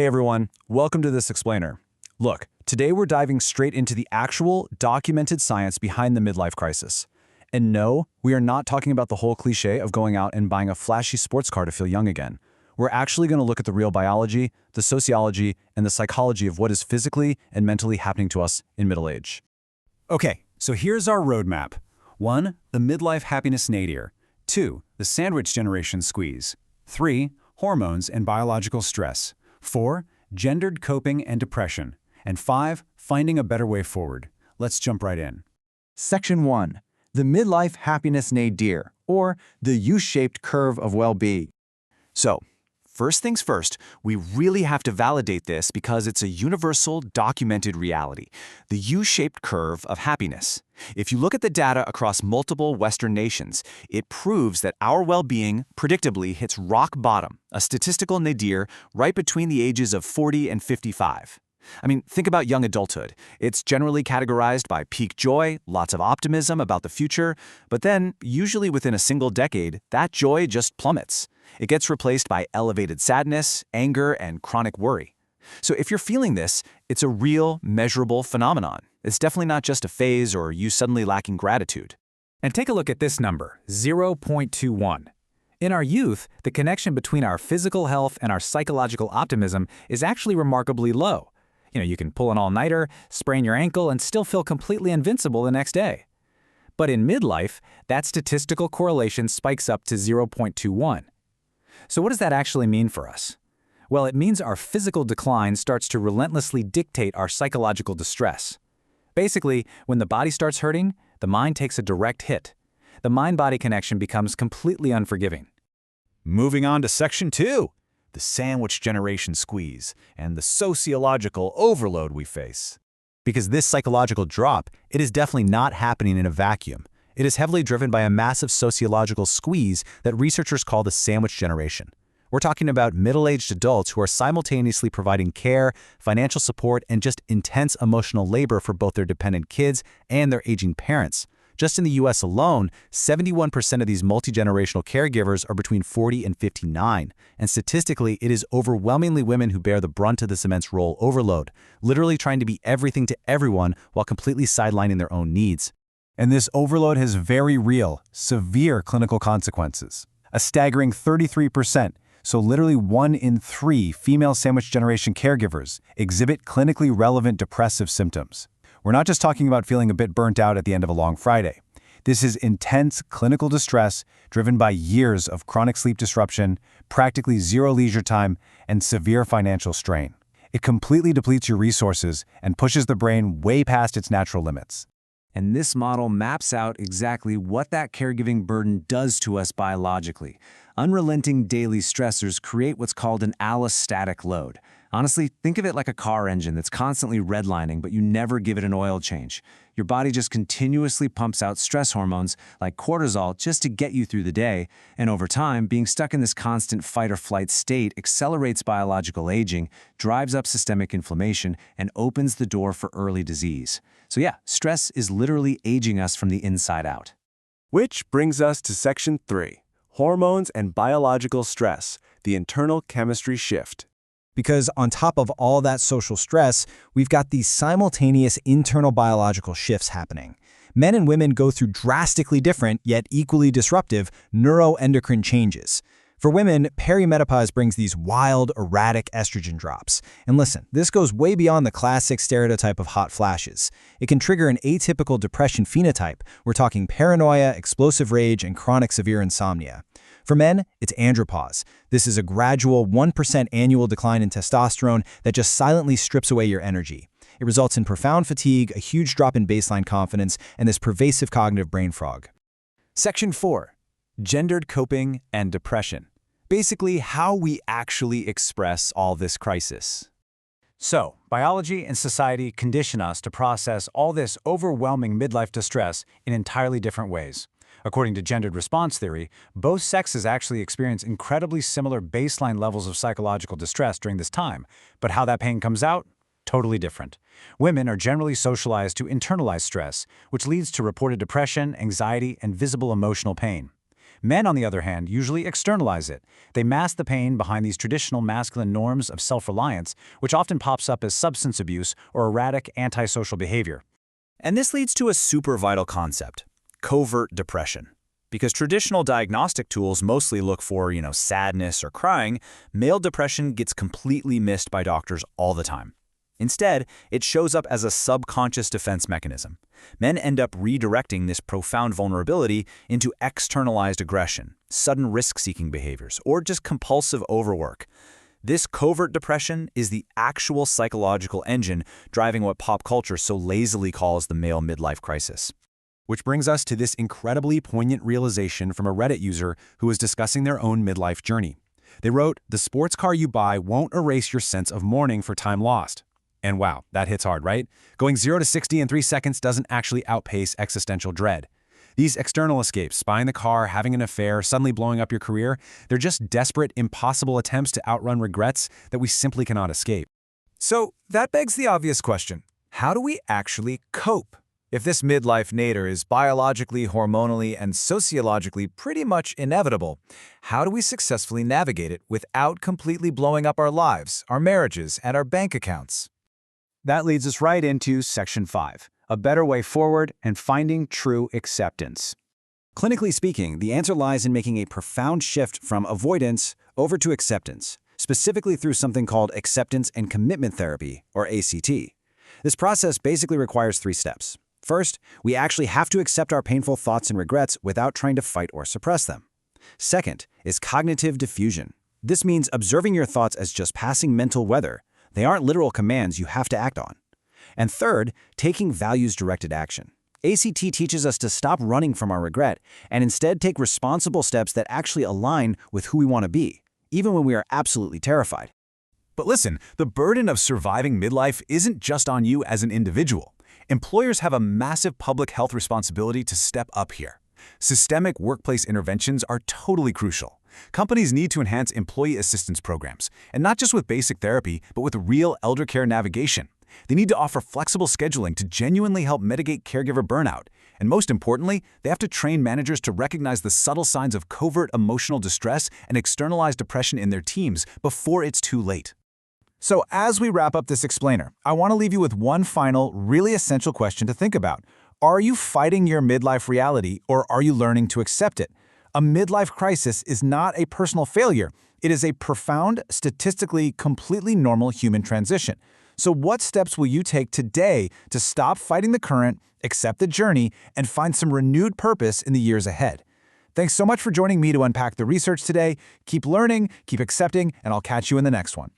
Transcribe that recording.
Hey everyone, welcome to This Explainer. Look, today we're diving straight into the actual, documented science behind the midlife crisis. And no, we are not talking about the whole cliche of going out and buying a flashy sports car to feel young again. We're actually going to look at the real biology, the sociology, and the psychology of what is physically and mentally happening to us in middle age. Okay, so here's our roadmap. 1. The midlife happiness nadir. 2. The sandwich generation squeeze. 3. Hormones and biological stress. 4. Gendered coping and depression. And 5. Finding a better way forward. Let's jump right in. Section 1. The Midlife Happiness Nadir, or the U-shaped curve of well-being. So, first things first, we really have to validate this because it's a universal, documented reality, the U-shaped curve of happiness. If you look at the data across multiple Western nations, it proves that our well-being predictably hits rock bottom, a statistical nadir right between the ages of 40 and 55. I mean, think about young adulthood. It's generally categorized by peak joy, lots of optimism about the future, but then, usually within a single decade, that joy just plummets. It gets replaced by elevated sadness, anger, and chronic worry. So if you're feeling this, it's a real, measurable phenomenon. It's definitely not just a phase or you suddenly lacking gratitude. And take a look at this number, 0.21. In our youth, the connection between our physical health and our psychological optimism is actually remarkably low. You can pull an all-nighter, sprain your ankle, and still feel completely invincible the next day. But in midlife, that statistical correlation spikes up to 0.21. So what does that actually mean for us? Well, it means our physical decline starts to relentlessly dictate our psychological distress. Basically, when the body starts hurting, the mind takes a direct hit. The mind-body connection becomes completely unforgiving. Moving on to Section 2, the sandwich generation squeeze and the sociological overload we face. Because this psychological drop, it is definitely not happening in a vacuum. It is heavily driven by a massive sociological squeeze that researchers call the sandwich generation. We're talking about middle-aged adults who are simultaneously providing care, financial support, and just intense emotional labor for both their dependent kids and their aging parents. Just in the US alone, 71% of these multi-generational caregivers are between 40 and 59. And statistically, it is overwhelmingly women who bear the brunt of this immense role overload, literally trying to be everything to everyone while completely sidelining their own needs. And this overload has very real, severe clinical consequences. A staggering 33%, so literally 1 in 3 female sandwich generation caregivers exhibit clinically relevant depressive symptoms. We're not just talking about feeling a bit burnt out at the end of a long Friday. This is intense clinical distress driven by years of chronic sleep disruption, practically zero leisure time, and severe financial strain. It completely depletes your resources and pushes the brain way past its natural limits. And this model maps out exactly what that caregiving burden does to us biologically. Unrelenting daily stressors create what's called an allostatic load. Honestly, think of it like a car engine that's constantly redlining, but you never give it an oil change. Your body just continuously pumps out stress hormones like cortisol just to get you through the day, and over time, being stuck in this constant fight-or-flight state accelerates biological aging, drives up systemic inflammation, and opens the door for early disease. So yeah, stress is literally aging us from the inside out. Which brings us to Section 3, Hormones and Biological Stress, the Internal Chemistry Shift. Because on top of all that social stress, we've got these simultaneous internal biological shifts happening. Men and women go through drastically different, yet equally disruptive, neuroendocrine changes. For women, perimenopause brings these wild, erratic estrogen drops. And listen, this goes way beyond the classic stereotype of hot flashes. It can trigger an atypical depression phenotype. We're talking paranoia, explosive rage, and chronic severe insomnia. For men, it's andropause. This is a gradual 1% annual decline in testosterone that just silently strips away your energy. It results in profound fatigue, a huge drop in baseline confidence, and this pervasive cognitive brain fog. Section 4, gendered coping and depression. Basically, how we actually express all this crisis. So, biology and society condition us to process all this overwhelming midlife distress in entirely different ways. According to gendered response theory, both sexes actually experience incredibly similar baseline levels of psychological distress during this time, but how that pain comes out? Totally different. Women are generally socialized to internalize stress, which leads to reported depression, anxiety, and visible emotional pain. Men, on the other hand, usually externalize it. They mask the pain behind these traditional masculine norms of self-reliance, which often pops up as substance abuse or erratic antisocial behavior. And this leads to a super vital concept: covert depression. Because traditional diagnostic tools mostly look for, sadness or crying, male depression gets completely missed by doctors all the time. Instead, it shows up as a subconscious defense mechanism. Men end up redirecting this profound vulnerability into externalized aggression, sudden risk-seeking behaviors, or just compulsive overwork. This covert depression is the actual psychological engine driving what pop culture so lazily calls the male midlife crisis. Which brings us to this incredibly poignant realization from a Reddit user who was discussing their own midlife journey. They wrote, "The sports car you buy won't erase your sense of mourning for time lost." And wow, that hits hard, right? Going 0 to 60 in 3 seconds doesn't actually outpace existential dread. These external escapes, buying the car, having an affair, suddenly blowing up your career, they're just desperate, impossible attempts to outrun regrets that we simply cannot escape. So that begs the obvious question: how do we actually cope? If this midlife nadir is biologically, hormonally, and sociologically pretty much inevitable, how do we successfully navigate it without completely blowing up our lives, our marriages, and our bank accounts? That leads us right into Section 5, a better way forward and finding true acceptance. Clinically speaking, the answer lies in making a profound shift from avoidance over to acceptance, specifically through something called acceptance and commitment therapy, or ACT. This process basically requires 3 steps. First, we actually have to accept our painful thoughts and regrets without trying to fight or suppress them. Second is cognitive diffusion. This means observing your thoughts as just passing mental weather. They aren't literal commands you have to act on. And third, taking values-directed action. ACT teaches us to stop running from our regret and instead take responsible steps that actually align with who we want to be, even when we are absolutely terrified. But listen, the burden of surviving midlife isn't just on you as an individual. Employers have a massive public health responsibility to step up here. Systemic workplace interventions are totally crucial. Companies need to enhance employee assistance programs, and not just with basic therapy, but with real elder care navigation. They need to offer flexible scheduling to genuinely help mitigate caregiver burnout. And most importantly, they have to train managers to recognize the subtle signs of covert emotional distress and externalized depression in their teams before it's too late. So as we wrap up this explainer, I want to leave you with one final, really essential question to think about. Are you fighting your midlife reality, or are you learning to accept it? A midlife crisis is not a personal failure. It is a profound, statistically completely normal human transition. So what steps will you take today to stop fighting the current, accept the journey, and find some renewed purpose in the years ahead? Thanks so much for joining me to unpack the research today. Keep learning, keep accepting, and I'll catch you in the next one.